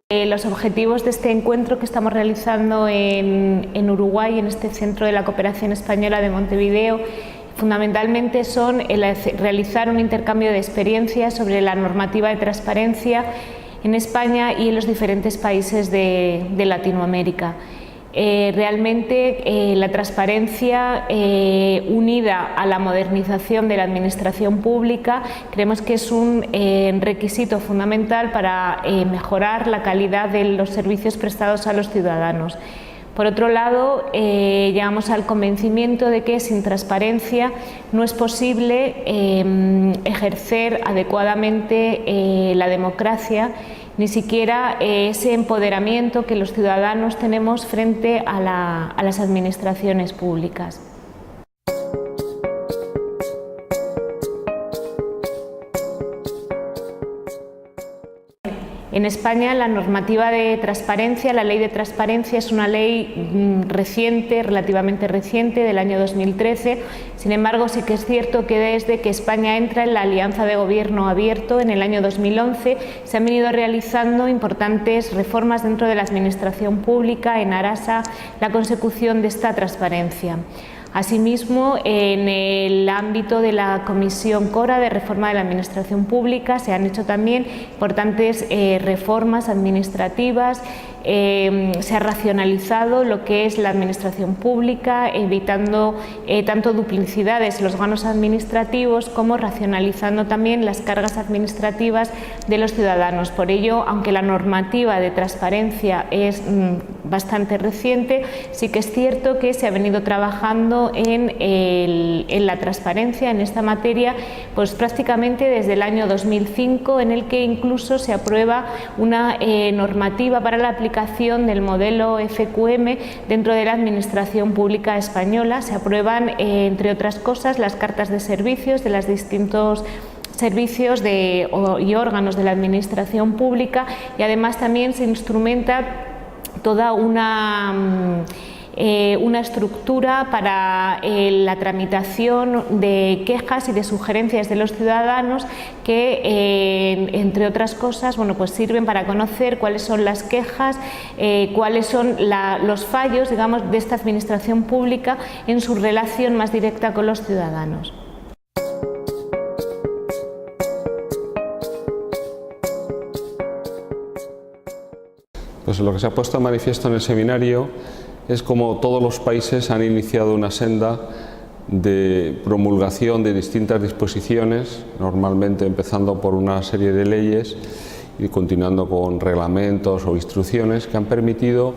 Los objetivos de este encuentro que estamos realizando en Uruguay, en este Centro de la Cooperación Española de Montevideo, fundamentalmente son realizar un intercambio de experiencias sobre la normativa de transparencia en España y en los diferentes países de Latinoamérica. Realmente la transparencia unida a la modernización de la administración pública creemos que es un requisito fundamental para mejorar la calidad de los servicios prestados a los ciudadanos. Por otro lado, llegamos al convencimiento de que sin transparencia no es posible ejercer adecuadamente la democracia, ni siquiera ese empoderamiento que los ciudadanos tenemos frente a las administraciones públicas. En España la normativa de transparencia, la ley de transparencia, es una ley reciente, relativamente reciente, del año 2013. Sin embargo, sí que es cierto que desde que España entra en la Alianza de Gobierno Abierto en el año 2011 se han venido realizando importantes reformas dentro de la administración pública en aras a la consecución de esta transparencia. Asimismo, en el ámbito de la Comisión Cora de Reforma de la Administración Pública se han hecho también importantes reformas administrativas. Se ha racionalizado lo que es la administración pública, evitando tanto duplicidades en los órganos administrativos como racionalizando también las cargas administrativas de los ciudadanos. Por ello, aunque la normativa de transparencia es bastante reciente, sí que es cierto que se ha venido trabajando en la transparencia, en esta materia, pues prácticamente desde el año 2005, en el que incluso se aprueba una normativa para la aplicación del modelo FQM dentro de la administración pública española. Se aprueban, entre otras cosas, las cartas de servicios de los distintos servicios y órganos de la administración pública, y además también se instrumenta toda una estructura para la tramitación de quejas y de sugerencias de los ciudadanos que, entre otras cosas, bueno, pues sirven para conocer cuáles son las quejas, cuáles son los fallos, digamos, de esta administración pública en su relación más directa con los ciudadanos. Pues lo que se ha puesto de manifiesto en el seminario es como todos los países han iniciado una senda de promulgación de distintas disposiciones, normalmente empezando por una serie de leyes y continuando con reglamentos o instrucciones que han permitido,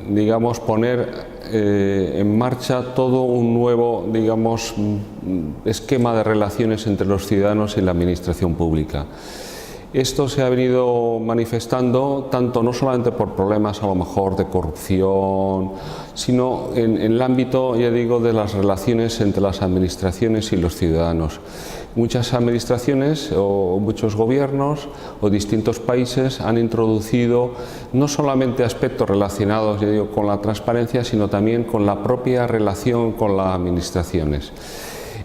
digamos, poner en marcha todo un nuevo, digamos, esquema de relaciones entre los ciudadanos y la administración pública. Esto se ha venido manifestando tanto no solamente por problemas a lo mejor de corrupción, sino en el ámbito, ya digo, de las relaciones entre las administraciones y los ciudadanos. Muchas administraciones o muchos gobiernos o distintos países han introducido no solamente aspectos relacionados, ya digo, con la transparencia, sino también con la propia relación con las administraciones.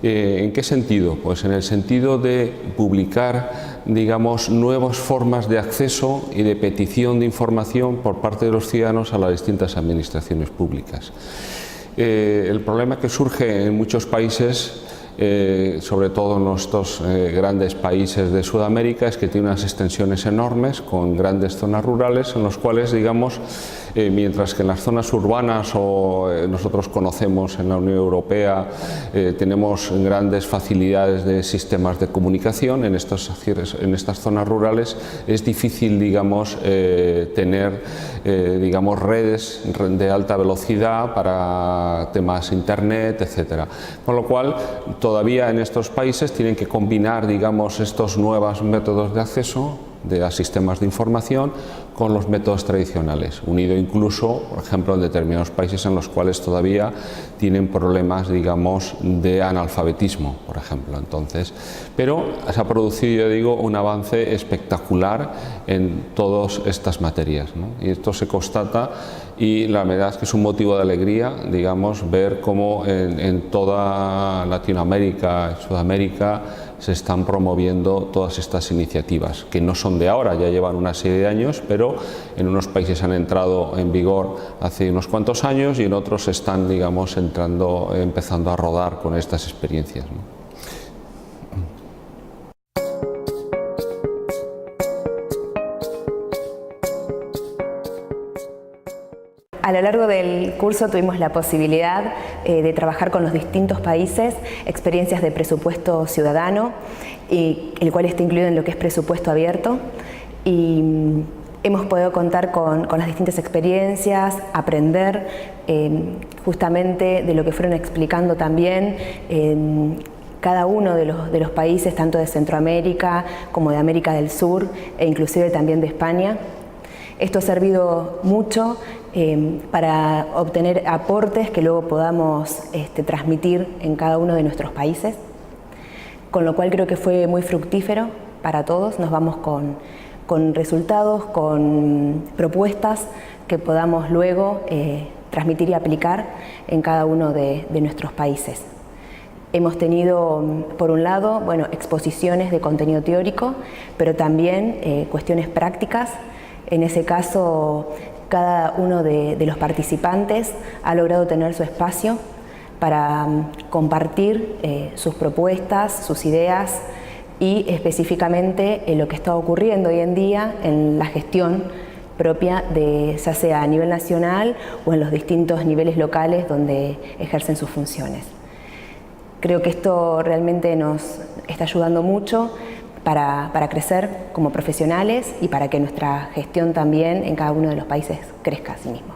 ¿En qué sentido? Pues en el sentido de publicar, digamos, nuevas formas de acceso y de petición de información por parte de los ciudadanos a las distintas administraciones públicas. El problema que surge en muchos países, sobre todo en estos grandes países de Sudamérica, es que tiene unas extensiones enormes con grandes zonas rurales en los cuales, digamos, mientras que en las zonas urbanas o nosotros conocemos en la Unión Europea tenemos grandes facilidades de sistemas de comunicación, en estas zonas rurales es difícil, digamos, tener digamos, redes de alta velocidad para temas internet, etcétera. Con lo cual todavía en estos países tienen que combinar, digamos, estos nuevos métodos de acceso de sistemas de información con los métodos tradicionales, unido incluso, por ejemplo, en determinados países en los cuales todavía tienen problemas, digamos, de analfabetismo, por ejemplo. Entonces, pero se ha producido, yo digo, un avance espectacular en todas estas materias, ¿no? Y esto se constata y la verdad es que es un motivo de alegría, digamos, ver cómo en toda Latinoamérica, Sudamérica, se están promoviendo todas estas iniciativas, que no son de ahora, ya llevan una serie de años, pero en unos países han entrado en vigor hace unos cuantos años y en otros están, digamos, empezando a rodar con estas experiencias, ¿no? A lo largo del curso tuvimos la posibilidad de trabajar con los distintos países experiencias de presupuesto ciudadano, el cual está incluido en lo que es presupuesto abierto, y hemos podido contar con las distintas experiencias, aprender justamente de lo que fueron explicando también cada uno de los países, tanto de Centroamérica como de América del Sur e inclusive también de España. Esto ha servido mucho para obtener aportes que luego podamos transmitir en cada uno de nuestros países, con lo cual creo que fue muy fructífero para todos. Nos vamos con resultados, con propuestas que podamos luego transmitir y aplicar en cada uno de nuestros países. Hemos tenido, por un lado, exposiciones de contenido teórico, pero también cuestiones prácticas. En ese caso, cada uno de los participantes ha logrado tener su espacio para compartir sus propuestas, sus ideas y específicamente lo que está ocurriendo hoy en día en la gestión propia ya sea a nivel nacional o en los distintos niveles locales donde ejercen sus funciones. Creo que esto realmente nos está ayudando mucho para crecer como profesionales y para que nuestra gestión también en cada uno de los países crezca a sí mismo.